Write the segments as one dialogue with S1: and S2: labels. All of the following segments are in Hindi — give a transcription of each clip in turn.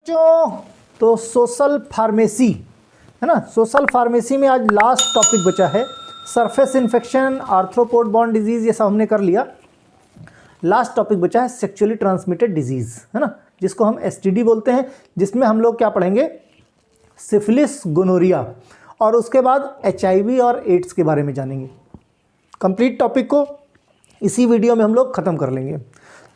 S1: जो तो सोशल फार्मेसी है ना, सोशल फार्मेसी में आज लास्ट टॉपिक बचा है surface infection, arthropod born disease, ये सब हमने कर लिया। लास्ट टॉपिक बचा है सेक्सुअली ट्रांसमिटेड डिजीज़, है ना, जिसको हम एसटीडी बोलते हैं, जिसमें हम लोग क्या पढ़ेंगे, सिफिलिस, गोनोरिया, और उसके बाद एचआईवी और एड्स के बारे में जानेंगे। कंप्लीट टॉपिक को इसी वीडियो में हम लोग ख़त्म कर लेंगे।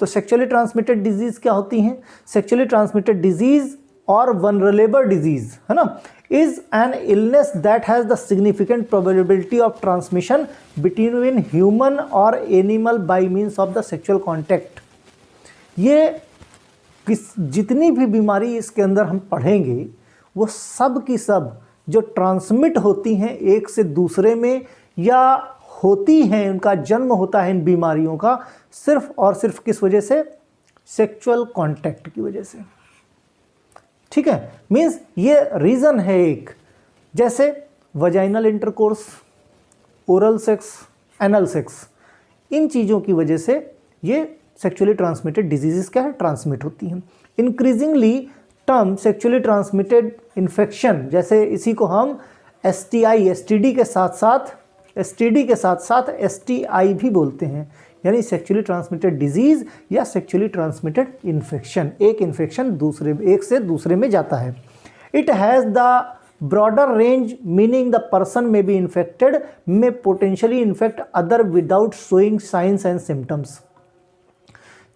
S1: तो सेक्सुअली ट्रांसमिटेड डिजीज़ क्या होती हैं? सेक्सुअली ट्रांसमिटेड डिजीज़ और वनरेबल डिजीज़, है ना, is an illness that has the significant probability of transmission between human और animal by means of the sexual contact. ये जितनी भी बीमारी इसके अंदर हम पढ़ेंगे वो सब की सब जो ट्रांसमिट होती हैं एक से दूसरे में, या होती हैं, उनका जन्म होता है इन बीमारियों का सिर्फ और सिर्फ किस वजह से? सेक्सुअल कांटेक्ट की वजह से। ठीक है, मीन्स ये रीज़न है एक, जैसे vaginal intercourse, oral sex, anal sex, इन चीज़ों की वजह से ये सेक्सुअली ट्रांसमिटेड डिजीज़ क्या है, ट्रांसमिट होती हैं। Increasingly term sexually transmitted infection, जैसे इसी को हम एसटीआई, एसटीडी के साथ साथ एसटीआई भी बोलते हैं, यानी सेक्सुअली ट्रांसमिटेड डिजीज़ या सेक्सुअली ट्रांसमिटेड इन्फेक्शन। एक इन्फेक्शन एक से दूसरे में जाता है। It has the broader range meaning the person में बी इन्फेक्टेड में potentially infect other without showing science and symptoms.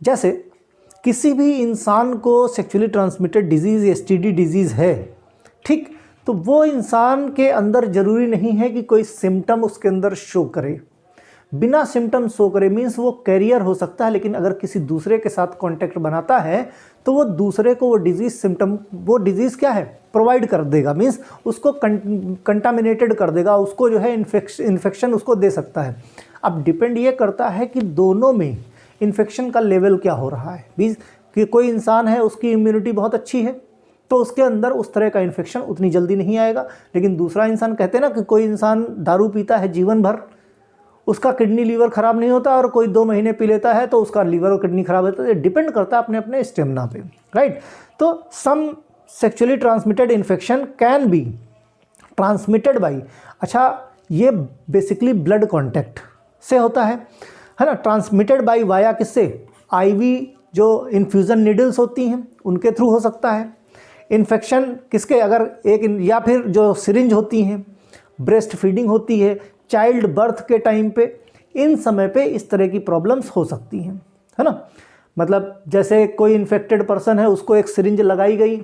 S1: जैसे किसी भी इंसान को sexually transmitted disease, STD disease है, ठीक, तो वो इंसान के अंदर ज़रूरी नहीं है कि कोई सिम्टम उसके अंदर शो करे। बिना सिम्टम शो करे मीन्स वो कैरियर हो सकता है, लेकिन अगर किसी दूसरे के साथ कांटेक्ट बनाता है तो वो दूसरे को वो डिजीज़ क्या है, प्रोवाइड कर देगा, मीन्स उसको कंटामिनेटेड कर देगा, उसको जो है इन्फेक्शन उसको दे सकता है। अब डिपेंड ये करता है कि दोनों में इन्फेक्शन का लेवल क्या हो रहा है। मीन्स कि कोई इंसान है, उसकी इम्यूनिटी बहुत अच्छी है, तो उसके अंदर उस तरह का इन्फेक्शन उतनी जल्दी नहीं आएगा। लेकिन दूसरा इंसान, कहते हैं ना कि कोई इंसान दारू पीता है जीवन भर, उसका किडनी लीवर ख़राब नहीं होता, और कोई 2 महीने पी लेता है तो उसका लीवर और किडनी ख़राब होता है। ये डिपेंड करता है अपने अपने स्टेमिना पे, राइट। तो some sexually transmitted infection can be transmitted by, अच्छा, ये बेसिकली ब्लड कॉन्टैक्ट से होता है ना, ट्रांसमिटेड बाई वाया किससे? आईवी जो इन्फ्यूज़न नीडल्स होती हैं उनके थ्रू हो सकता है। इन्फेक्शन किसके, अगर एक, या फिर जो सिरिंज होती हैं, ब्रेस्ट फीडिंग होती है, चाइल्ड बर्थ के टाइम पे, इन समय पे इस तरह की प्रॉब्लम्स हो सकती हैं, है ना। मतलब जैसे कोई इन्फेक्टेड पर्सन है, उसको एक सिरिंज लगाई गई।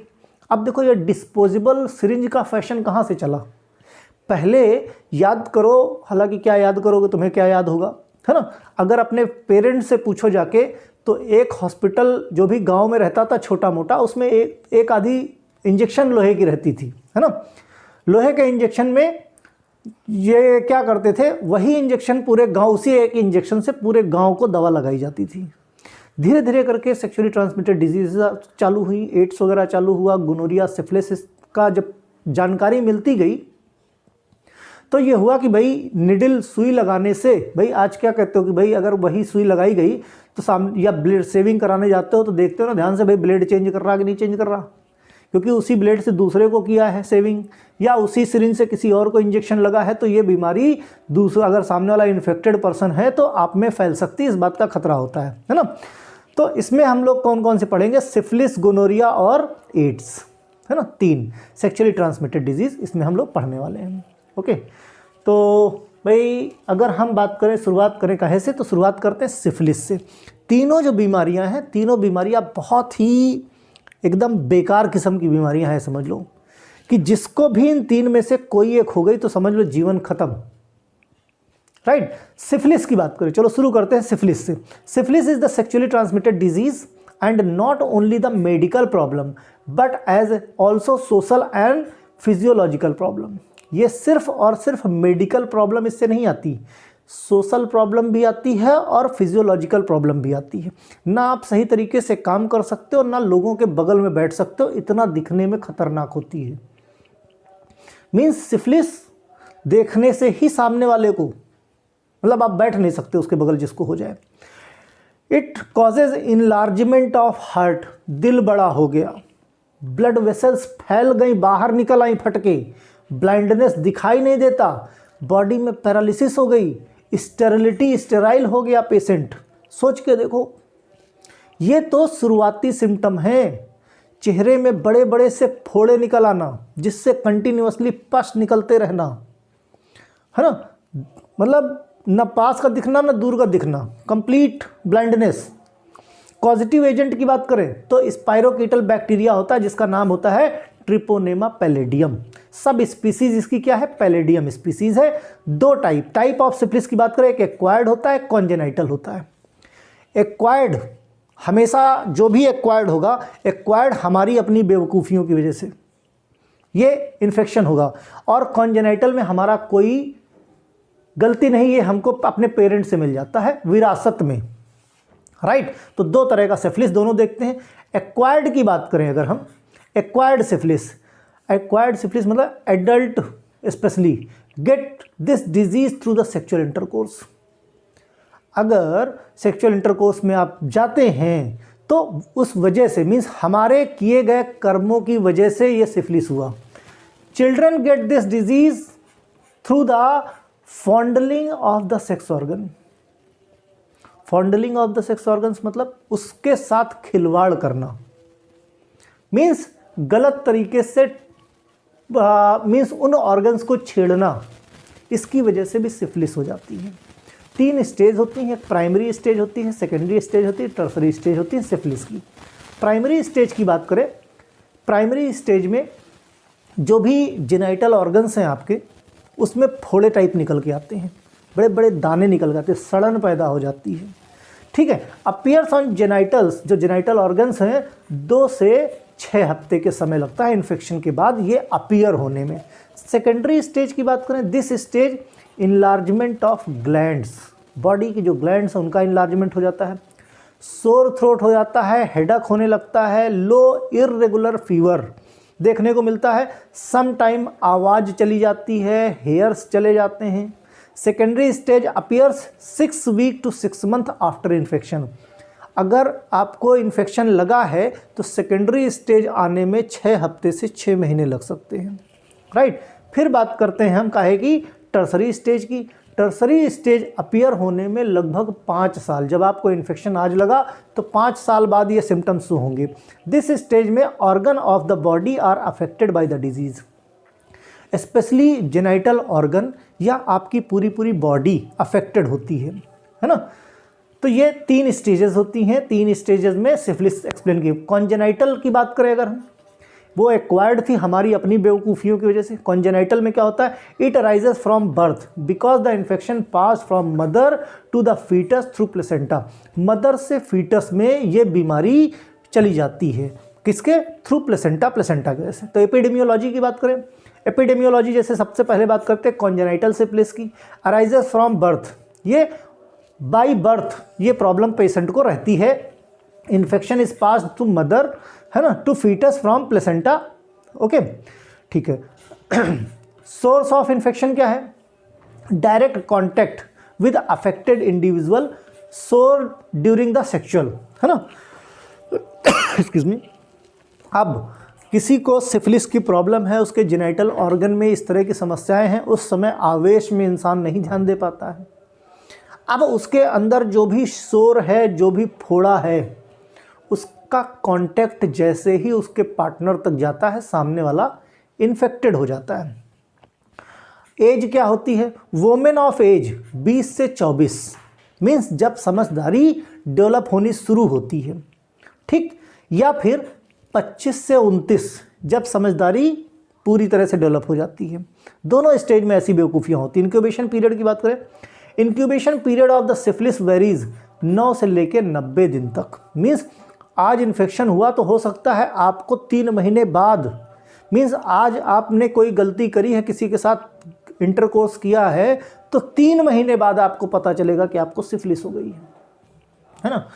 S1: अब देखो ये डिस्पोजेबल सिरिंज का फैशन कहाँ से चला? पहले याद करो, हालांकि क्या याद करोगे, तुम्हें क्या याद होगा, है ना। अगर अपने पेरेंट्स से पूछो जाके तो एक हॉस्पिटल जो भी गांव में रहता था छोटा मोटा, उसमें एक आधी इंजेक्शन लोहे की रहती थी, है ना। लोहे के इंजेक्शन में ये क्या करते थे, वही इंजेक्शन पूरे गांव, उसी एक इंजेक्शन से पूरे गांव को दवा लगाई जाती थी। धीरे धीरे करके सेक्सुअली ट्रांसमिटेड डिजीज चालू हुई, एड्स वगैरह चालू हुआ, गोनोरिया, सिफिलिस का जब जानकारी मिलती गई तो ये हुआ कि भाई निडल, सुई लगाने से, भाई आज क्या कहते हो कि भाई अगर वही सुई लगाई गई तो सामने, या ब्लेड सेविंग कराने जाते हो तो देखते हो ना ध्यान से, भाई ब्लेड चेंज कर रहा कि नहीं चेंज कर रहा, क्योंकि उसी ब्लेड से दूसरे को किया है सेविंग, या उसी सिरिंज से किसी और को इंजेक्शन लगा है, तो ये बीमारी दूसरा, अगर सामने वाला इन्फेक्टेड पर्सन है तो आप में फैल सकती है, इस बात का खतरा होता है ना। तो इसमें हम लोग कौन कौन से पढ़ेंगे? सिफिलिस, गोनोरिया और एड्स, है ना, 3 सेक्सुअली ट्रांसमिटेड डिजीज़ इसमें हम लोग पढ़ने वाले हैं। ओके, तो भाई अगर हम बात करें, शुरुआत करें कहाँ से, तो शुरुआत करते हैं सिफिलिस से। तीनों जो बीमारियां हैं, तीनों बीमारियां बहुत ही एकदम बेकार किस्म की बीमारियां हैं। समझ लो कि जिसको भी इन 3 में से कोई एक हो गई तो समझ लो जीवन खत्म, राइट। सिफिलिस की बात करें, चलो शुरू करते हैं सिफिलिस से। Syphilis is the sexually transmitted disease and not only the medical problem but as also social and physiological problem. ये सिर्फ और सिर्फ मेडिकल प्रॉब्लम इससे नहीं आती, सोशल प्रॉब्लम भी आती है और फिजियोलॉजिकल प्रॉब्लम भी आती है। ना आप सही तरीके से काम कर सकते हो, ना लोगों के बगल में बैठ सकते हो, इतना दिखने में खतरनाक होती है। मीन्स सिफिलिस देखने से ही सामने वाले को, मतलब आप बैठ नहीं सकते उसके बगल जिसको हो जाए। It causes enlargement of heart, दिल बड़ा हो गया, ब्लड वेसल्स फैल गई, बाहर निकल आई फटके, ब्लाइंडनेस दिखाई नहीं देता, बॉडी में पैरालिसिस हो गई, स्टेरिलिटी, स्टेराइल हो गया पेशेंट। सोच के देखो, ये तो शुरुआती सिम्टम हैं। चेहरे में बड़े बड़े से फोड़े निकल आना, जिससे कंटिन्यूअसली पस निकलते रहना, है ना, मतलब न पास का दिखना न दूर का दिखना, कंप्लीट ब्लाइंडनेस। पॉजिटिव एजेंट की बात करें तो स्पाइरोकीटल बैक्टीरिया होता है जिसका नाम होता है ट्रिपोनेमा पैलेडियम। सब स्पीसीज इसकी क्या है, पैलेडियम स्पीसीज है। दो टाइप ऑफ सिफिलिस की बात करें, एक एक्वायर्ड होता है, एक कॉन्जेनाइटल होता है। एक्वायर्ड हमेशा जो भी एक्वायर्ड होगा, एक्वायर्ड हमारी अपनी बेवकूफ़ियों की वजह से ये इन्फेक्शन होगा, और कॉन्जेनाइटल में हमारा कोई गलती नहीं, ये हमको अपने पेरेंट से मिल जाता है विरासत में, राइट। तो दो तरह का सिफिलिस दोनों देखते हैं। एक्वायर्ड की बात करें अगर हम, एक्वायर्ड सिफिलिस मतलब adult specially gate this disease through the sexual intercourse. अगर सेक्सुअल इंटरकोर्स में आप जाते हैं तो उस वजह से, मीन्स हमारे किए गए कर्मों की वजह से ये सिफिलिस हुआ। Children get this disease through the fondling of the sex organ. Fondling of the sex organs मतलब उसके साथ खिलवाड़ करना, मीन्स गलत तरीके से, मीन्स उन ऑर्गन्स को छेड़ना, इसकी वजह से भी सिफिलिस हो जाती है। 3 स्टेज होती हैं, प्राइमरी स्टेज होती है, सेकेंडरी स्टेज होती है, टर्सरी स्टेज होती है सिफिलिस की। प्राइमरी स्टेज की बात करें, प्राइमरी स्टेज में जो भी जेनाइटल ऑर्गन्स हैं आपके, उसमें फोड़े टाइप निकल के आते हैं, बड़े बड़े दाने निकल के आते हैं, सड़न पैदा हो जाती है, ठीक है। अपीयर्स ऑन जेनाइटल्स, जो जेनाइटल ऑर्गन्स हैं 2 से 6 हफ्ते के समय लगता है इन्फेक्शन के बाद ये अपीयर होने में। सेकेंडरी स्टेज की बात करें, this stage enlargement of glands, body की जो ग्लैंड्स हैं उनका इनलार्जमेंट हो जाता है, सोर थ्रोट हो जाता है, हेडक होने लगता है, लो इर्रेगुलर फीवर देखने को मिलता है, सम टाइम आवाज़ चली जाती है, हेयर्स चले जाते हैं। Secondary stage appears 6 week to 6 month after infection. अगर आपको इन्फेक्शन लगा है तो सेकेंडरी स्टेज आने में 6 हफ्ते से 6 महीने लग सकते हैं, राइट। फिर बात करते हैं हम काहे की, टर्सरी स्टेज की। टर्सरी स्टेज अपीयर होने में लगभग 5 साल, जब आपको इन्फेक्शन आज लगा तो 5 साल बाद ये सिम्टम्स शो होंगे। दिस स्टेज में organ of the body are affected by the disease, specially genital organ या आपकी पूरी बॉडी अफेक्टेड होती है ना। तो ये 3 स्टेजेस होती हैं, 3 स्टेजेस में सिफिलिस एक्सप्लेन की। कॉन्जेनाइटल की बात करें अगर हम, वो एक्वायर्ड थी हमारी अपनी बेवकूफ़ियों की वजह से। कॉन्जेनाइटल में क्या होता है, it arises from birth because the infection pass from mother to the foetus through placenta. Mother से फीटस में ये बीमारी चली जाती है, किसके थ्रू, प्लेसेंटा की वजह से। तो एपिडेमियोलॉजी की बात करें, एपिडेमियोलॉजी जैसे सबसे पहले बात करते हैं कॉन्जेनाइटल सिफिलिस की। अराइजेस फ्रॉम बर्थ, ये बाई बर्थ ये प्रॉब्लम पेशेंट को रहती है। Infection is pass to mother, है ना, to foetus from placenta, okay, ठीक है। सोर्स ऑफ इन्फेक्शन क्या है, direct contact with affected individual, sore during the sexual, है ना, एक्सक्यूज मी। अब किसी को सिफिलिस की प्रॉब्लम है, उसके जेनाइटल ऑर्गन में इस तरह की समस्याएं हैं, उस समय आवेश में इंसान नहीं ध्यान दे पाता है। अब उसके अंदर जो भी सोर है, जो भी फोड़ा है, उसका कांटेक्ट जैसे ही उसके पार्टनर तक जाता है, सामने वाला इन्फेक्टेड हो जाता है। एज क्या होती है, वोमेन ऑफ एज 20 से 24, मीन्स जब समझदारी डेवलप होनी शुरू होती है, ठीक, या फिर 25 से 29 जब समझदारी पूरी तरह से डेवलप हो जाती है। दोनों स्टेज में ऐसी बेवकूफ़ियाँ होती हैं। इंक्यूबेशन पीरियड की बात करें, incubation period of the syphilis varies 9 से लेकर 90 दिन तक, मीन्स आज इन्फेक्शन हुआ तो हो सकता है आपको 3 महीने बाद, मीन्स आज आपने कोई गलती करी है, किसी के साथ इंटरकोर्स किया है, तो 3 महीने बाद आपको पता चलेगा कि आपको सिफिलिस हो गई है ना।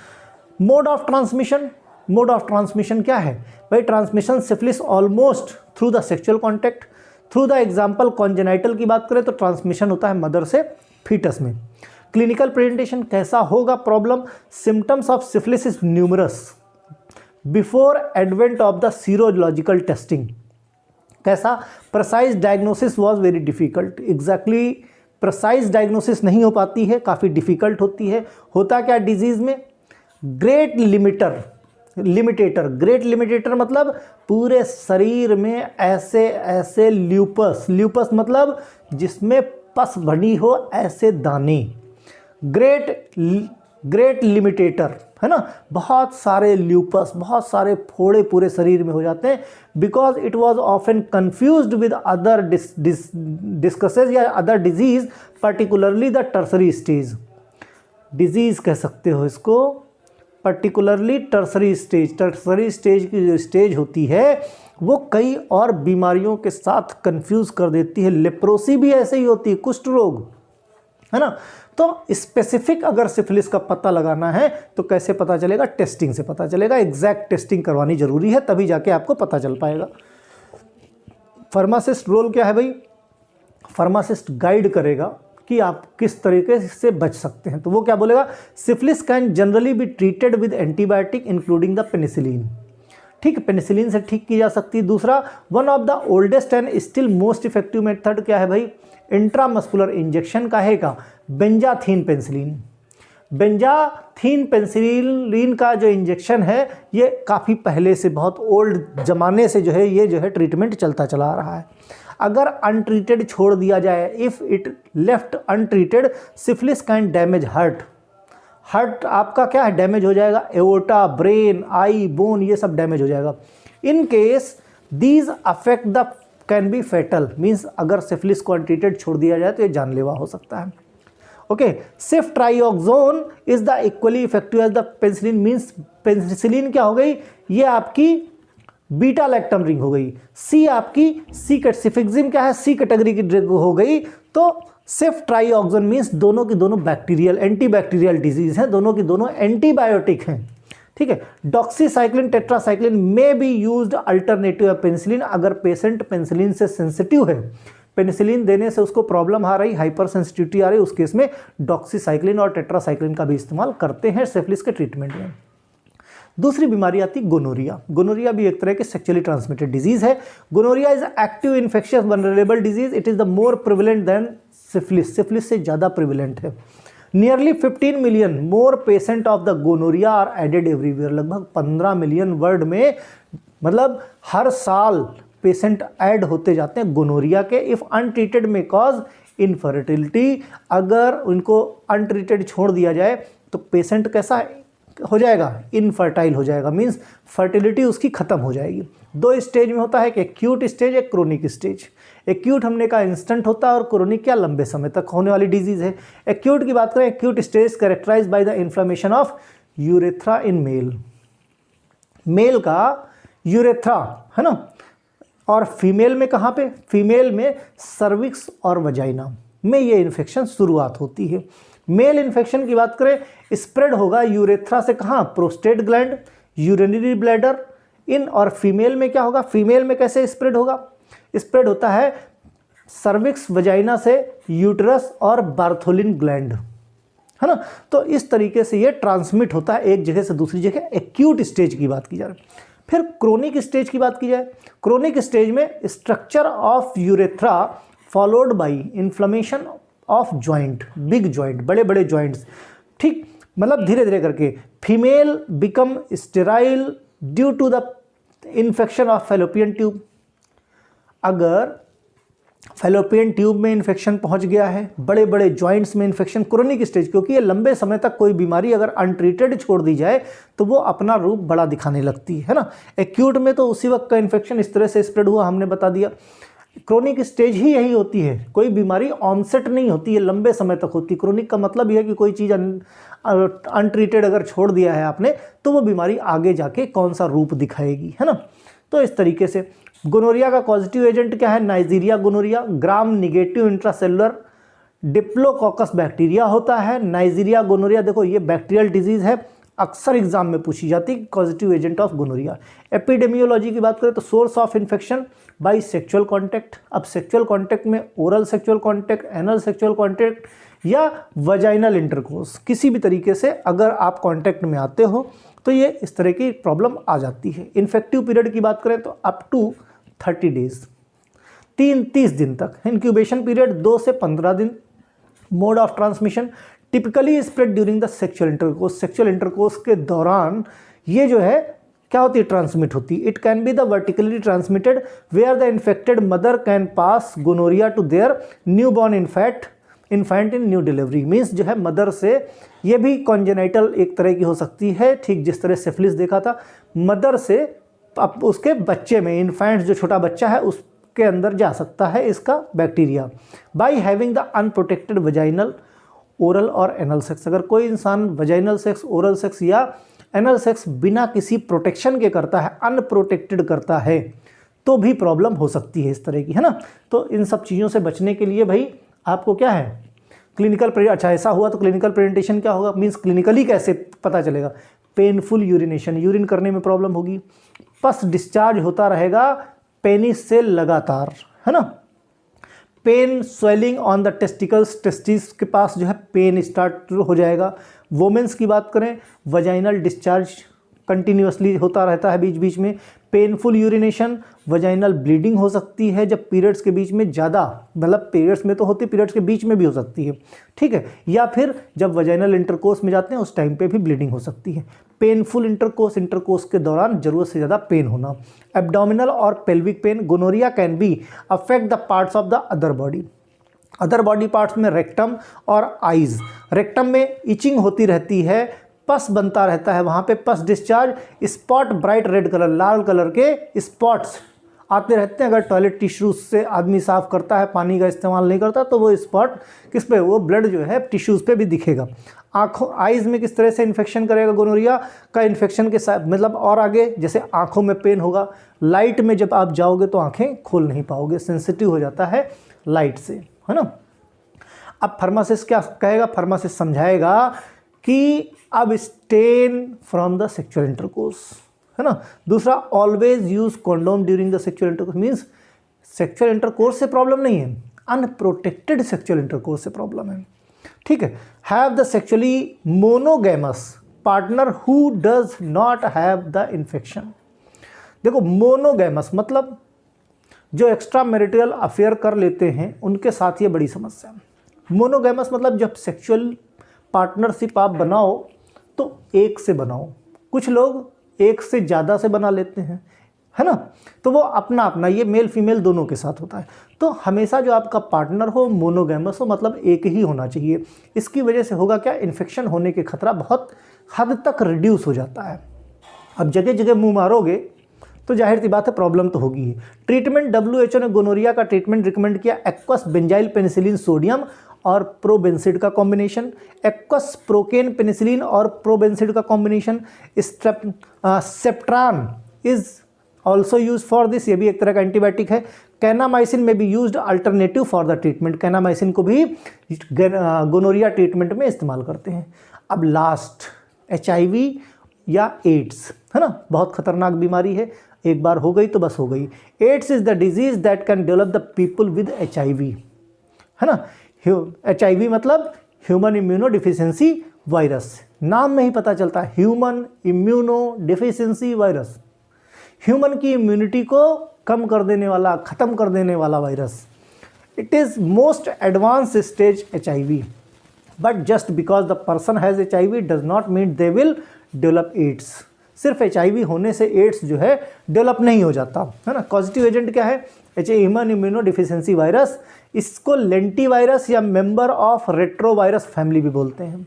S1: Mode of transmission, mode of transmission क्या है भाई, transmission syphilis almost through the sexual contact. Through the example congenital की बात करें तो ट्रांसमिशन होता है मदर से फीटस में। क्लिनिकल प्रेजेंटेशन कैसा होगा problem, symptoms of syphilis is numerous, before advent of the serological testing. कैसा? Precise diagnosis was very difficult. Exactly precise diagnosis नहीं हो पाती है, काफ़ी डिफिकल्ट होती है। होता क्या डिजीज़ में? ग्रेट लिमिटेटर। ग्रेट लिमिटेटर मतलब पूरे शरीर में ऐसे ऐसे ल्यूपस मतलब जिसमें पस बनी हो ऐसे दाने, ग्रेट लिमिटेटर, है ना। बहुत सारे ल्यूपस, बहुत सारे फोड़े पूरे शरीर में हो जाते हैं, because it was often confused with other diseases या other disease, particularly the tertiary stage. Disease कह सकते हो इसको, पर्टिकुलरली टर्सरी स्टेज की जो स्टेज होती है वो कई और बीमारियों के साथ कंफ्यूज कर देती है। लेप्रोसी भी ऐसे ही होती है, कुष्ठ रोग, है ना। तो स्पेसिफिक अगर सिफिलिस का पता लगाना है तो कैसे पता चलेगा? टेस्टिंग से पता चलेगा। एग्जैक्ट टेस्टिंग करवानी जरूरी है, तभी जाके आपको पता चल पाएगा। फार्मासिस्ट रोल क्या है भाई? फार्मासिस्ट गाइड करेगा कि आप किस तरीके से बच सकते हैं। तो वो क्या बोलेगा? Syphilis can generally be treated with antibiotic including the penicillin. ठीक, पेनिसिलिन से ठीक की जा सकती है। दूसरा, one of the oldest and still most effective method क्या है भाई? इंट्रामस्कुलर इंजेक्शन का है का बेंजाथीन पेनिसिलिन। बेंजाथीन पेनिसिलिन का जो इंजेक्शन है ये काफ़ी पहले से, बहुत ओल्ड ज़माने से जो है ये जो है ट्रीटमेंट चलता चला आ रहा है। अगर अनट्रीटेड छोड़ दिया जाए, if it left untreated, syphilis can damage heart आपका क्या है? डैमेज हो जाएगा। एओर्टा, ब्रेन, आई, बोन, ये सब डैमेज हो जाएगा। In case these affect the can be fatal, means अगर सिफिलिस को अनट्रीटेड छोड़ दिया जाए तो ये जानलेवा हो सकता है। Okay, ceftriaxone is the equally effective as the penicillin, means penicillin क्या हो गई? ये आपकी बीटा लैक्टम रिंग हो गई। सी आपकी सिफिक्सिम क्या है? सी कैटेगरी की ड्रग हो गई। तो सेफ्ट्राइऑक्सोन मीन्स दोनों की दोनों बैक्टीरियल, एंटीबैक्टीरियल डिजीज हैं, दोनों की दोनों एंटीबायोटिक हैं। ठीक है। डॉक्सीसाइक्लिन, टेट्रासाइक्लिन में बी यूज्ड अल्टरनेटिव पेनिसिलिन। अगर पेशेंट पेनिसिलिन से सेंसिटिव है, पेनिसिलिन देने से उसको प्रॉब्लम आ रही, हाइपर सेंसिटिविटी आ रही, उस केस में डॉक्सीसाइक्लिन और टेट्रासाइक्लिन का भी इस्तेमाल करते हैं सिफिलिस के ट्रीटमेंट में। दूसरी बीमारी आती गोनोरिया। गोनोरिया भी एक तरह के सेक्सुअली ट्रांसमिटेड डिजीज है। Gonorrhoea is active infectious vulnerable disease. It is the more prevalent than syphilis. Syphilis से ज़्यादा प्रिविलेंट है। Nearly 15 million more patient of the gonorrhoea are added everywhere. लगभग 15 मिलियन वर्ल्ड में, मतलब हर साल पेशेंट ऐड होते जाते हैं गोनोरिया के। इफ़ अनट्रीटेड में कॉज इनफर्टिलिटी। अगर उनको अनट्रीटेड छोड़ दिया जाए तो पेशेंट कैसा हो जाएगा? इनफर्टाइल हो जाएगा, मीन्स फर्टिलिटी उसकी खत्म हो जाएगी। दो स्टेज में होता है, एक एक्यूट स्टेज, एक क्रोनिक स्टेज। एक्यूट हमने कहा इंस्टेंट होता है और क्रोनिक क्या लंबे समय तक होने वाली डिजीज है। एक्यूट की बात करें, acute stage characterised by the inflammation of urethra in male का यूरेथ्रा, है ना। और फीमेल में कहाँ पे? फीमेल में सर्विक्स और वजाइना में ये इन्फेक्शन शुरुआत होती है। मेल इन्फेक्शन की बात करें, स्प्रेड होगा यूरेथ्रा से कहाँ? प्रोस्टेट ग्लैंड, यूरिनरी ब्लैडर इन। और फीमेल में क्या होगा? फीमेल में कैसे स्प्रेड होगा? स्प्रेड होता है सर्विक्स, वजाइना से यूटरस और बार्थोलिन ग्लैंड, है ना। तो इस तरीके से ये ट्रांसमिट होता है एक जगह से दूसरी जगह। एक्यूट स्टेज की बात की जाए। फिर क्रोनिक स्टेज की बात की जाए। क्रोनिक स्टेज में structure of urethra followed by inflammation of joint, big joint, बड़े बड़े जॉइंट्स। ठीक, मतलब धीरे धीरे करके female become sterile due to the infection of fallopian tube. अगर फैलोपियन ट्यूब में इन्फेक्शन पहुंच गया है, बड़े बड़े जॉइंट्स में इन्फेक्शन, क्रोनिक स्टेज, क्योंकि ये लंबे समय तक कोई बीमारी अगर अनट्रीटेड छोड़ दी जाए तो वो अपना रूप बड़ा दिखाने लगती है ना। एक्यूट में तो उसी वक्त का इन्फेक्शन इस तरह से स्प्रेड हुआ, हमने बता दिया। क्रोनिक स्टेज ही यही होती है, कोई बीमारी ऑनसेट नहीं होती है, लंबे समय तक होती। क्रोनिक का मतलब यह है कि कोई चीज़ अनट्रीटेड अगर छोड़ दिया है आपने तो वो बीमारी आगे जाके कौन सा रूप दिखाएगी, है ना। तो इस तरीके से गोनोरिया का पॉजिटिव एजेंट क्या है? Neisseria gonorrhoea, gram negative intracellular diplococcus bacteria होता है। नाइजीरिया गोनोरिया, देखो ये बैक्टीरियल डिजीज है, अक्सर एग्जाम में पूछी जाती है, positive agent of gonorrhoea. Epidemiology की बात करें तो source of infection by sexual contact. अब सेक्सुअल कॉन्टैक्ट में oral sexual contact, anal sexual contact या वजाइनल इंटरकोर्स, किसी भी तरीके से अगर आप कॉन्टैक्ट में आते हो तो ये इस तरह की प्रॉब्लम आ जाती है। इन्फेक्टिव पीरियड की बात करें तो अप टू 30 डेज, 30 दिन तक। इंक्यूबेशन पीरियड 2 से 15 दिन। Mode of transmission typically spread during the sexual intercourse. Sexual intercourse के दौरान ये जो है क्या होती है, ट्रांसमिट होती है। It can be the vertically transmitted where the infected mother can pass gonorrhoea to their new born infant in new delivery. Means जो है मदर से, ये भी कॉन्जेनाइटल एक तरह की हो सकती है, ठीक जिस तरह सिफिलिस देखा था, मदर से अब उसके बच्चे में, इन्फेंट जो छोटा बच्चा है उसके अंदर जा सकता है इसका bacteria. By having the unprotected vaginal, oral और एनल सेक्स। अगर कोई इंसान वजाइनल सेक्स, ओरल सेक्स या एनल सेक्स बिना किसी प्रोटेक्शन के करता है, अनप्रोटेक्टेड करता है, तो भी प्रॉब्लम हो सकती है इस तरह की, है ना। तो इन सब चीज़ों से बचने के लिए भाई आपको क्या है, क्लिनिकल अच्छा ऐसा हुआ तो क्लिनिकल प्रेजेंटेशन क्या होगा, मीन्स क्लिनिकली कैसे पता चलेगा। पेनफुल यूरिनेशन, यूरिन करने में प्रॉब्लम होगी। पस डिस्चार्ज होता रहेगा पेनिस से लगातार, है ना। Pain swelling on the testicles, testis के पास जो है पेन स्टार्ट हो जाएगा। वोमेंस की बात करें, वजाइनल डिस्चार्ज कंटिन्यूसली होता रहता है बीच बीच में। पेनफुल यूरिनेशन, वजाइनल ब्लीडिंग हो सकती है जब पीरियड्स के बीच में ज़्यादा, मतलब पीरियड्स में तो होती, पीरियड्स के बीच में भी हो सकती है, ठीक है। या फिर जब वजाइनल इंटरकोर्स में जाते हैं उस टाइम पे भी ब्लीडिंग हो सकती है। पेनफुल इंटरकोर्स के दौरान ज़रूरत से ज़्यादा पेन होना। एब्डोमिनल और pelvic pain, gonorrhoea can be affect the parts of the other body. Other body parts में रेक्टम और आइज़। रेक्टम में इचिंग होती रहती है, पस बनता रहता है, वहाँ पे pus discharge, spot bright red colour, लाल कलर के स्पॉट्स आते रहते हैं। अगर टॉयलेट टिश्यूज से आदमी साफ़ करता है, पानी का इस्तेमाल नहीं करता, तो वो स्पॉट किस पे, वो ब्लड जो है टिश्यूज़ पे भी दिखेगा। आँखों, आइज़ में किस तरह से इन्फेक्शन करेगा गोनोरिया का, इन्फेक्शन के साथ मतलब और आगे जैसे आँखों में पेन होगा। लाइट में जब आप जाओगे तो आँखें खोल नहीं पाओगे, सेंसिटिव हो जाता है लाइट से, है ना। अब फार्मासिस्ट क्या कहेगा, फार्मासिस्ट समझाएगा कि अब stain from the sexual intercourse, है ना। दूसरा, always use condom during the sexual intercourse. Means sexual intercourse से प्रॉब्लम नहीं है, अनप्रोटेक्टेड सेक्सुअल इंटरकोर्स से प्रॉब्लम है, ठीक है। Have the sexually monogamous partner who does not have the infection. देखो मोनोगैमस मतलब जो एक्स्ट्रा मैरिटल अफेयर कर लेते हैं उनके साथ ये बड़ी समस्या है। मोनोगैमस मतलब जब सेक्सुअल पार्टनरशिप आप बनाओ तो एक से बनाओ, कुछ लोग एक से ज़्यादा से बना लेते हैं, है ना। तो वो अपना अपना, ये मेल फीमेल दोनों के साथ होता है। तो हमेशा जो आपका पार्टनर हो मोनोगैमस हो, मतलब एक ही होना चाहिए। इसकी वजह से होगा क्या, इन्फेक्शन होने के खतरा बहुत हद तक रिड्यूस हो जाता है। अब जगह जगह मुँह मारोगे तो जाहिर सी बात है प्रॉब्लम तो होगी ही। ट्रीटमेंट, WHO ने गोनोरिया का ट्रीटमेंट रिकमेंड किया, एक्वस बेंजाइल पेनिसिलिन सोडियम और प्रोबेंसिड का कॉम्बिनेशन। एक्वस प्रोकेन पेनिसिलिन और प्रोबेंसिड का combination. Septran is also use for this, ये भी एक तरह का एंटीबायोटिक है। कैनामाइसिन में भी used alternative for the treatment. Kanamycin को भी गोनोरिया ट्रीटमेंट में इस्तेमाल करते हैं। अब लास्ट, HIV या एड्स, है ना, बहुत खतरनाक बीमारी है, एक बार हो गई तो बस हो गई। AIDS is the disease that can develop the people with HIV, है ना। HIV मतलब ह्यूमन इम्यूनो डिफिशियंसी वायरस, नाम में ही पता चलता है, human immunodeficiency virus, human की इम्यूनिटी को कम कर देने वाला, ख़त्म कर देने वाला virus. It is most advance stage HIV, but just because the person has HIV does not mean they will develop AIDS. सिर्फ HIV होने से एड्स जो है डेवलप नहीं हो जाता, है ना। कॉजेटिव एजेंट क्या है, ह्यूमन इम्यूनो डिफिशियंसी वायरस। इसको लेंटी वायरस या मेंबर ऑफ रेट्रोवायरस फैमिली भी बोलते हैं।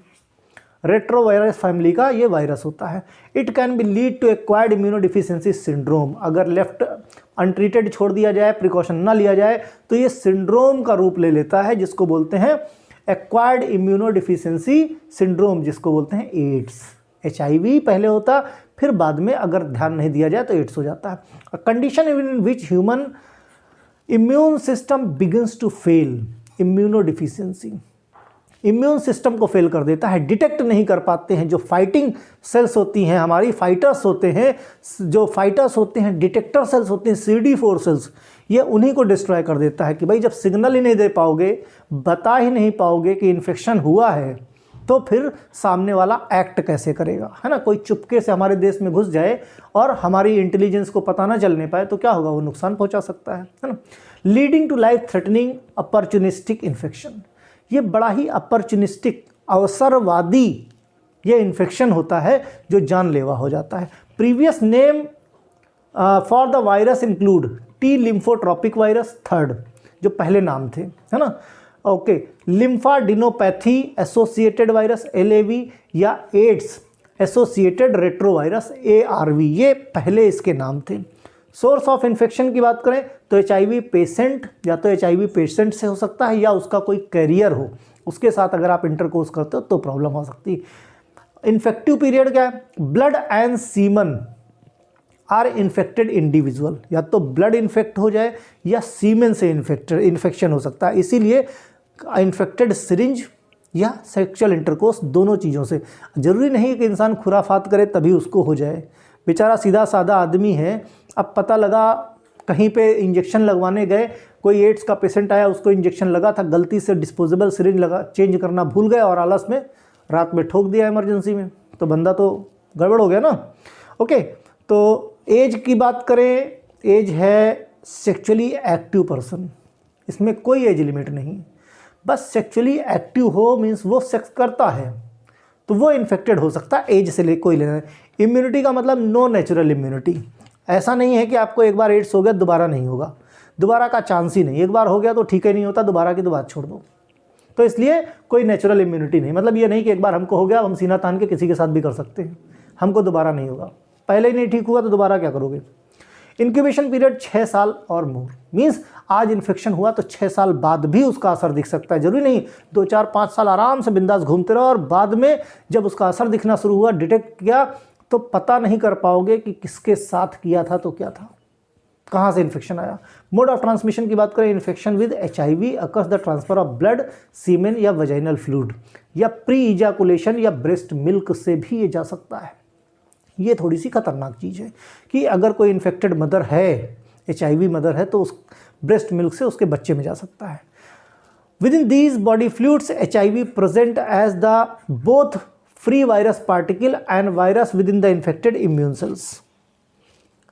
S1: रेट्रोवायरस फैमिली का ये वायरस होता है। It can be lead to acquired immunodeficiency syndrome. अगर लेफ्ट अनट्रीटेड छोड़ दिया जाए, प्रिकॉशन ना लिया जाए, तो ये सिंड्रोम का रूप ले लेता है, जिसको बोलते हैं एक्वायर्ड इम्यूनो डिफिशियंसी सिंड्रोम, जिसको बोलते हैं एड्स। HIV पहले होता, फिर बाद में अगर ध्यान नहीं दिया जाए तो एड्स हो जाता है। Condition in which human immune system begins to fail, immunodeficiency immune system को फेल कर देता है, डिटेक्ट नहीं कर पाते हैं। जो फाइटिंग सेल्स होती हैं हमारी, फाइटर्स होते हैं, जो फाइटर्स होते हैं, डिटेक्टर सेल्स होते हैं, CD4 सेल्स, ये उन्हीं को डिस्ट्रॉय कर देता है। कि भाई जब सिग्नल ही नहीं दे पाओगे, बता ही नहीं पाओगे कि इन्फेक्शन हुआ है, तो फिर सामने वाला एक्ट कैसे करेगा, है ना। कोई चुपके से हमारे देश में घुस जाए और हमारी इंटेलिजेंस को पता ना चलने पाए तो क्या होगा, वो नुकसान पहुंचा सकता है ना। Leading to life threatening opportunistic infection, ये बड़ा ही अपॉर्चुनिस्टिक, अवसरवादी ये इन्फेक्शन होता है जो जानलेवा हो जाता है। Previous name for the virus include T lymphotropic virus third, जो पहले नाम थे, है ना। Okay, lymphadenopathy associated virus LAV या एड्स एसोसिएटेड रेट्रोवायरस ARV, ये पहले इसके नाम थे। सोर्स ऑफ इन्फेक्शन की बात करें तो HIV पेशेंट, या तो HIV पेशेंट से हो सकता है या उसका कोई कैरियर हो, उसके साथ अगर आप इंटरकोर्स करते हो तो प्रॉब्लम हो सकती है। इन्फेक्टिव पीरियड क्या है, blood and semen are infected individual, या तो ब्लड इन्फेक्ट हो जाए या सीमेन से इन्फेक्शन हो सकता है, इसीलिए इन्फेक्टेड सिरिंज या सेक्सुअल इंटरकोर्स, दोनों चीज़ों से। ज़रूरी नहीं कि इंसान खुराफात करे तभी उसको हो जाए, बेचारा सीधा साधा आदमी है, अब पता लगा कहीं पे इंजेक्शन लगवाने गए, कोई एड्स का पेशेंट आया, उसको इंजेक्शन लगा था, गलती से डिस्पोजेबल सिरिंज लगा चेंज करना भूल गए और आलस में रात में ठोक दिया इमरजेंसी में, तो बंदा तो गड़बड़ हो गया ना। ओके, तो एज की बात करें, एज है सेक्चुअली एक्टिव पर्सन, इसमें कोई एज लिमिट नहीं, बस सेक्चुअली एक्टिव हो मीन्स वो सेक्स करता है तो वो इन्फेक्टेड हो सकता है, एज से कोई लेना है। इम्यूनिटी का मतलब नो नेचुरल इम्यूनिटी, ऐसा नहीं है कि आपको एक बार एड्स हो गया दोबारा नहीं होगा, दोबारा का चांस ही नहीं, एक बार हो गया तो ठीक है, नहीं होता दोबारा की तो बात छोड़ दो। तो इसलिए कोई नेचुरल इम्यूनिटी नहीं, मतलब ये नहीं कि एक बार हमको हो गया हम सीना तान के किसी के साथ भी कर सकते हैं, हमको दोबारा नहीं होगा, पहले ही नहीं ठीक हुआ तो दोबारा क्या करोगे। इंक्यूबेशन पीरियड 6 साल और मोर, मीन्स आज इन्फेक्शन हुआ तो 6 साल बाद भी उसका असर दिख सकता है, जरूरी नहीं 2, 4, 5 साल आराम से बिंदास घूमते रहो और बाद में जब उसका असर दिखना शुरू हुआ, डिटेक्ट किया, तो पता नहीं कर पाओगे कि किसके साथ किया था तो क्या था, कहाँ से इन्फेक्शन आया। मोड ऑफ ट्रांसमिशन की बात करें, infection with HIV occurs the transfer of blood, semen या वजाइनल फ्लूइड, या प्री इजाकुलेशन या ब्रेस्ट मिल्क से भी ये जा सकता है। ये थोड़ी सी खतरनाक चीज़ है कि अगर कोई इन्फेक्टेड मदर है, HIV मदर है, तो उस ब्रेस्ट मिल्क से उसके बच्चे में जा सकता है। Within these body fluids HIV present as the both free virus particle and virus within the infected immune cells,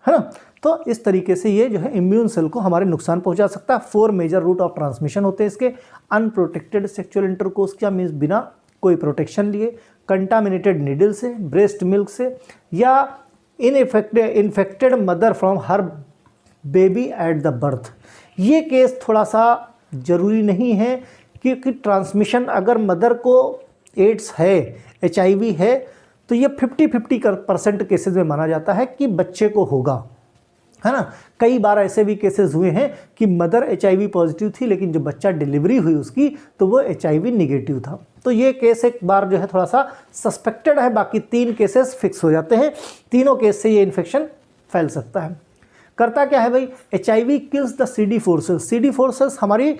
S1: है ना। तो इस तरीके से ये जो है इम्यून सेल को हमारे नुकसान पहुंचा सकता है। 4 मेजर रूट ऑफ ट्रांसमिशन होते हैं इसके। अनप्रोटेक्टेड सेक्सुअल इंटरकोर्स, क्या मीन्स बिना कोई प्रोटेक्शन लिए, कंटामिनेटेड निडल से, ब्रेस्ट मिल्क से, या infected mother from her baby at the birth. ये केस थोड़ा सा ज़रूरी नहीं है क्योंकि ट्रांसमिशन अगर मदर को एड्स है, HIV है, तो ये 50-50% केसेस में माना जाता है कि बच्चे को होगा, है ना। कई बार ऐसे भी केसेस हुए हैं कि मदर HIV पॉजिटिव थी लेकिन जो बच्चा डिलीवरी हुई उसकी तो वो HIV निगेटिव था। तो ये केस एक बार जो है थोड़ा सा सस्पेक्टेड है, बाकी 3 केसेस फिक्स हो जाते हैं। तीनों केस से ये इन्फेक्शन फैल सकता है। करता क्या है भाई, HIV kills the CD4 cells. CD4 cells हमारी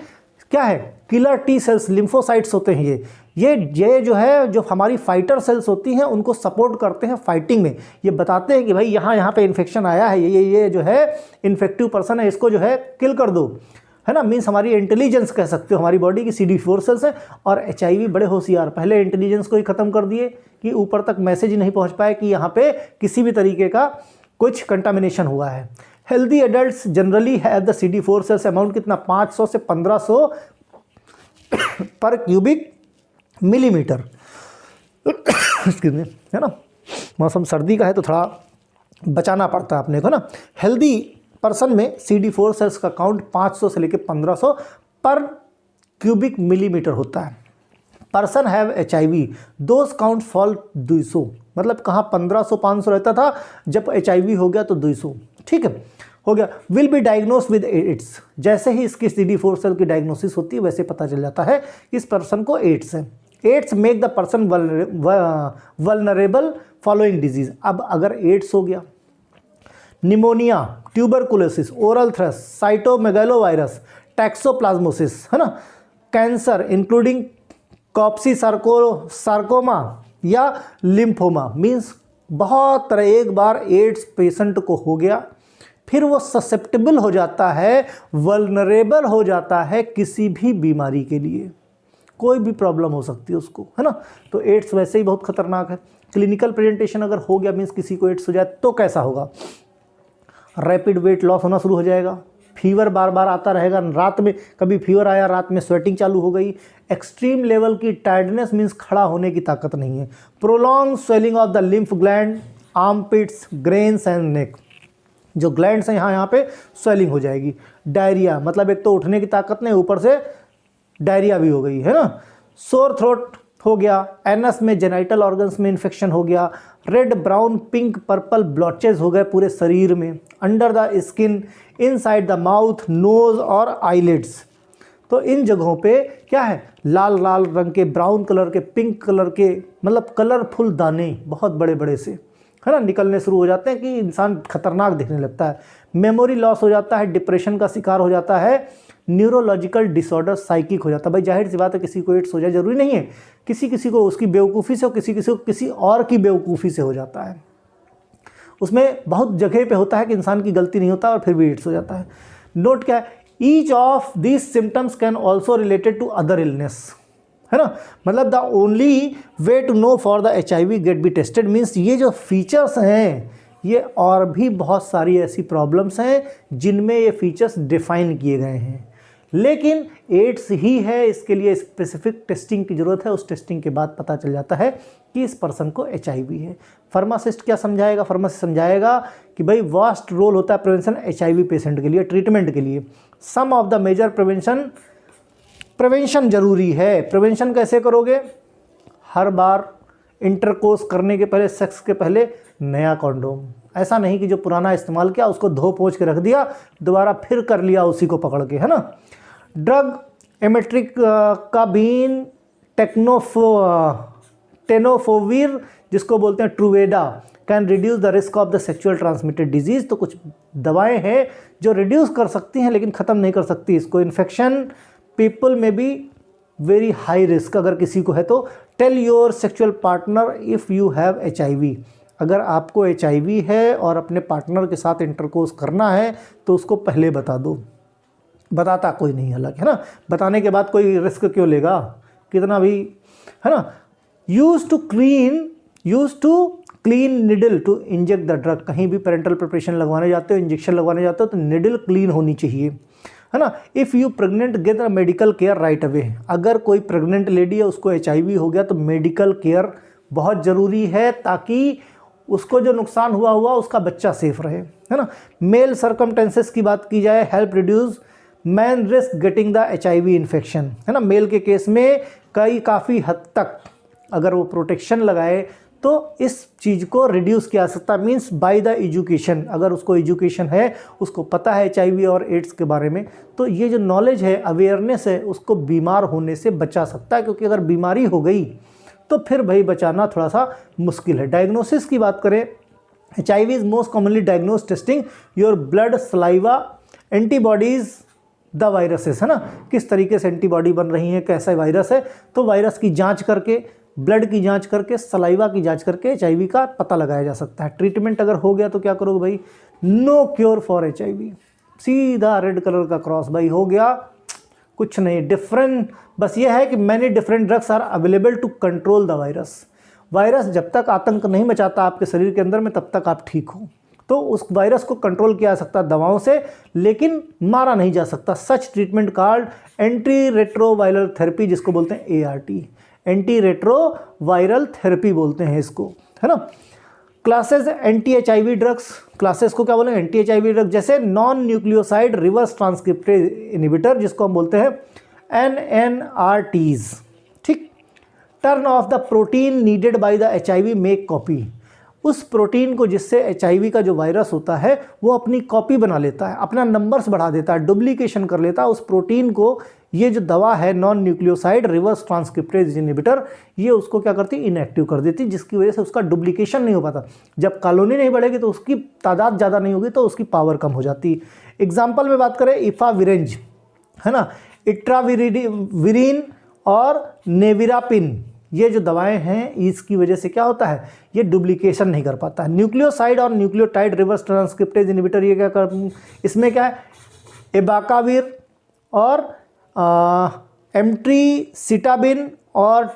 S1: क्या है, किलर T सेल्स, लिम्फोसाइट्स होते हैं ये जो है, जो हमारी फाइटर सेल्स होती हैं उनको सपोर्ट करते हैं फाइटिंग में। ये बताते हैं कि भाई यहाँ पे इन्फेक्शन आया है, ये जो है इन्फेक्टिव पर्सन है, इसको जो है किल कर दो, है ना। मीन्स हमारी इंटेलिजेंस कह सकते हो हमारी बॉडी की CD4 सेल्स है। और HIV बड़े होशियार, पहले इंटेलिजेंस को ही ख़त्म कर दिए कि ऊपर तक मैसेज नहीं पहुँच पाए कि यहाँ पे किसी भी तरीके का कुछ कंटामिनेशन हुआ है। Healthy adults generally have the CD4 cells amount कितना, 500 से 1500 पर क्यूबिक मिलीमीटर, है ना। मौसम सर्दी का है तो थोड़ा बचाना पड़ता है अपने को ना। हेल्दी पर्सन में CD4 सेल्स का काउंट 500 से लेकर 1500 पर क्यूबिक मिलीमीटर होता है। Person have HIV those count fall 200, मतलब कहाँ 1500-500 रहता था, जब HIV हो गया तो 200, ठीक है, हो गया। Will be diagnose with AIDS, जैसे ही इसकी CD4 सेल की डायग्नोसिस होती है वैसे पता चल जाता है इस पर्सन को एड्स है। AIDS make the person vulnerable following disease. अब अगर एड्स हो गया, pneumonia, tuberculosis, oral thrush, cytomegalovirus, toxoplasmosis, है ना, कैंसर इंक्लूडिंग कॉप्सी सार्कोमा या लिम्फोमा, मीन्स बहुत तरह। एक बार एड्स पेशेंट को हो गया फिर वो ससेप्टेबल हो जाता है, वल्नरेबल हो जाता है किसी भी बीमारी के लिए। कोई भी प्रॉब्लम हो सकती है उसको, है ना। तो एड्स वैसे ही बहुत खतरनाक है। क्लिनिकल प्रेजेंटेशन अगर हो गया मीन्स किसी को एड्स हो जाए तो कैसा होगा, रैपिड वेट लॉस होना शुरू हो जाएगा, फीवर बार बार आता रहेगा, रात में कभी फीवर आया, रात में स्वेटिंग चालू हो गई, एक्सट्रीम लेवल की टायर्डनेस मीन्स खड़ा होने की ताकत नहीं है, prolong swelling of the lymph gland, armpits, grains and neck, जो ग्लैंड्स हैं यहाँ पे स्वेलिंग हो जाएगी, डायरिया मतलब एक तो उठने की ताकत नहीं, ऊपर से डायरिया भी हो गई, है ना। सोर थ्रोट हो गया, एनस में जेनाइटल ऑर्गन्स में इन्फेक्शन हो गया, red brown pink purple blotches हो गए पूरे शरीर में, under the skin, inside the mouth, nose और आईलिड्स। तो इन जगहों पे क्या है, लाल लाल रंग के, ब्राउन कलर के, पिंक कलर के, मतलब कलरफुल दाने बहुत बड़े बड़े से, है ना, निकलने शुरू हो जाते हैं कि इंसान खतरनाक दिखने लगता है। मेमोरी लॉस हो जाता है, डिप्रेशन का शिकार हो जाता है, न्यूरोलॉजिकल डिसऑर्डर, साइकिक हो जाता है। भाई जाहिर सी बात है किसी को एड्स हो जाए, जरूरी नहीं है, किसी किसी को उसकी बेवकूफ़ी से, किसी किसी को किसी और की बेवकूफ़ी से हो जाता है। उसमें बहुत जगह पे होता है कि इंसान की गलती नहीं होता और फिर भी एड्स हो जाता है। नोट क्या है, each of these symptoms can also related to other illness, है ना। मतलब the only way to know for the HIV get be tested means ये जो फीचर्स हैं ये और भी बहुत सारी ऐसी प्रॉब्लम्स हैं जिनमें ये फीचर्स डिफाइन किए गए हैं, लेकिन एड्स ही है, इसके लिए स्पेसिफिक टेस्टिंग की ज़रूरत है। उस टेस्टिंग के बाद पता चल जाता है कि इस पर्सन को HIV है। फार्मासिस्ट क्या समझाएगा, फार्मासिस्ट समझाएगा कि भाई वास्ट रोल होता है प्रिवेंशन HIV पेशेंट के लिए, ट्रीटमेंट के लिए। सम ऑफ द मेजर प्रिवेंशन जरूरी है। प्रिवेंशन कैसे करोगे, हर बार इंटरकोर्स करने के पहले, सेक्स के पहले नया कॉन्डोम, ऐसा नहीं कि जो पुराना इस्तेमाल किया उसको धो पोंछ के रख दिया, दोबारा फिर कर लिया उसी को पकड़ के, है ना। ड्रग एमेट्रिक का बीन, टेनोफोविर जिसको बोलते हैं Truvada, can reduce the risk of the sexual transmitted disease. तो कुछ दवाएं हैं जो रिड्यूस कर सकती हैं लेकिन ख़त्म नहीं कर सकती इसको। इन्फेक्शन पीपल में बी वेरी हाई रिस्क, अगर किसी को है तो। Tell your sexual partner if you have HIV, अगर आपको HIV है और अपने पार्टनर के साथ इंटरकोर्स करना है तो उसको पहले बता दो। बताता कोई नहीं हालांकि, है ना, बताने के बाद कोई रिस्क क्यों लेगा, कितना भी, है ना। Use to clean needle to inject the drug, कहीं भी पेरेंटल प्रिपरेशन लगवाने जाते हो, इंजेक्शन लगवाने जाते हो तो निडल क्लीन होनी चाहिए, है ना। If you pregnant get a medical care right away, अगर कोई प्रेग्नेंट लेडी है उसको HIV हो गया तो मेडिकल केयर बहुत ज़रूरी है ताकि उसको जो नुकसान हुआ उसका बच्चा सेफ रहे, है ना। मेल सर्कमटेंसेस की बात की जाए, help reduce man risk getting the HIV infection, है ना। मेल के केस में काफ़ी हद तक अगर वो प्रोटेक्शन लगाए तो इस चीज़ को रिड्यूस किया जा सकता है, मीन्स बाय द एजुकेशन। अगर उसको एजुकेशन है, उसको पता है HIV और एड्स के बारे में, तो ये जो नॉलेज है, अवेयरनेस है, उसको बीमार होने से बचा सकता है, क्योंकि अगर बीमारी हो गई तो फिर भाई बचाना थोड़ा सा मुश्किल है। डायग्नोसिस की बात करें, HIV is most commonly diagnose testing your blood, saliva, antibodies the viruses, है ना, किस तरीके से एंटीबॉडी बन रही है, कैसा वायरस है, तो वायरस की जांच करके, ब्लड की जांच करके, सलाइवा की जांच करके HIV का पता लगाया जा सकता है। ट्रीटमेंट अगर हो गया तो क्या करोगे भाई, नो क्योर फॉर HIV, सीधा रेड कलर का क्रॉस, भाई हो गया, कुछ नहीं डिफरेंट, बस ये है कि many different drugs are available to control the virus. Virus जब तक आतंक नहीं मचाता आपके शरीर के अंदर में तब तक आप ठीक हो, तो उस वायरस को कंट्रोल किया जा सकता है दवाओं से, लेकिन मारा नहीं जा सकता। Such treatment called anti retroviral therapy, जिसको बोलते हैं ART, एंटी रेट्रोवायरल थेरेपी बोलते हैं इसको, है ना। क्लासेस anti-HIV ड्रग्स, क्लासेस को क्या बोलेंगे, anti-HIV ड्रग, जैसे non nucleoside reverse transcriptase inhibitor जिसको हम बोलते हैं NNRTs, ठीक। Turn off the protein needed by the HIV make copy, उस प्रोटीन को जिससे HIV का जो वायरस होता है वो अपनी कॉपी बना लेता है, अपना नंबर्स बढ़ा देता है, डुप्लीकेशन कर लेता है उस प्रोटीन को। ये जो दवा है non nucleoside reverse transcriptase inhibitor, ये उसको क्या करती, इनएक्टिव कर देती, जिसकी वजह से उसका डुप्लीकेशन नहीं हो पाता। जब कॉलोनी नहीं बढ़ेगी तो उसकी तादाद ज़्यादा नहीं होगी तो उसकी पावर कम हो जाती। एग्जाम्पल में बात करें, इफाविरेंज, है ना, इट्राविरीन और नेविरापिन, ये जो दवाएं हैं इसकी वजह से क्या होता है, ये डुप्लीकेशन नहीं कर पाता है। न्यूक्लियोसाइड और न्यूक्लियोटाइड रिवर्स ट्रांसक्रिप्टेज इनहिबिटर, ये क्या कर, इसमें क्या है, एबाकाविर और एम्ट्रीसिटाबिन और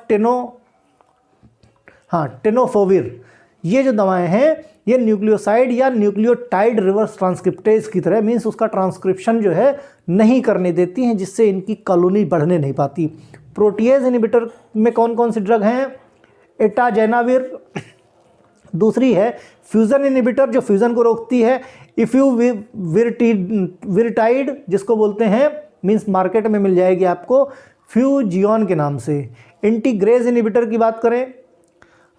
S1: टेनोफोविर, ये जो दवाएं हैं ये न्यूक्लियोसाइड या न्यूक्लियोटाइड रिवर्स ट्रांसक्रिप्टेज की तरह, मीन्स उसका ट्रांसक्रिप्शन जो है नहीं करने देती हैं, जिससे इनकी कॉलोनी बढ़ने नहीं पाती। प्रोटीएज इनहिबिटर में कौन कौन सी ड्रग हैं? एटाजेनाविर, दूसरी है फ्यूज़न इनहिबिटर जो फ्यूज़न को रोकती है, इफ्यूविरटाइड जिसको बोलते हैं, मीन्स मार्केट में मिल जाएगी आपको फ्यूजियन के नाम से। इंटीग्रेज इनहिबिटर की बात करें,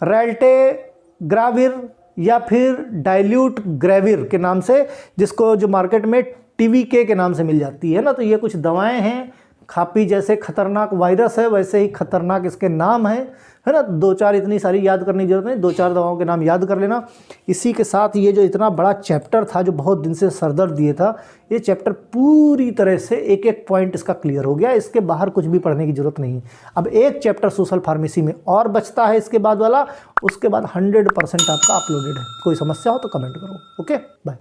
S1: रैल्टेग्राविर या फिर डाइल्यूट ग्रेविर के नाम से, जिसको जो मार्केट में टीवीके के नाम से मिल जाती है ना। तो ये कुछ दवाएं हैं, खापी जैसे खतरनाक वायरस है वैसे ही खतरनाक इसके नाम है ना। दो चार इतनी सारी याद करने की जरूरत नहीं, दो चार दवाओं के नाम याद कर लेना। इसी के साथ ये जो इतना बड़ा चैप्टर था जो बहुत दिन से सरदर्द दिए था, ये चैप्टर पूरी तरह से एक एक पॉइंट इसका क्लियर हो गया। इसके बाहर कुछ भी पढ़ने की जरूरत नहीं। अब एक चैप्टर सोशल फार्मेसी में और बचता है इसके बाद वाला, उसके बाद 100% आपका अपलोडेड है। कोई समस्या हो तो कमेंट करो। Okay, bye.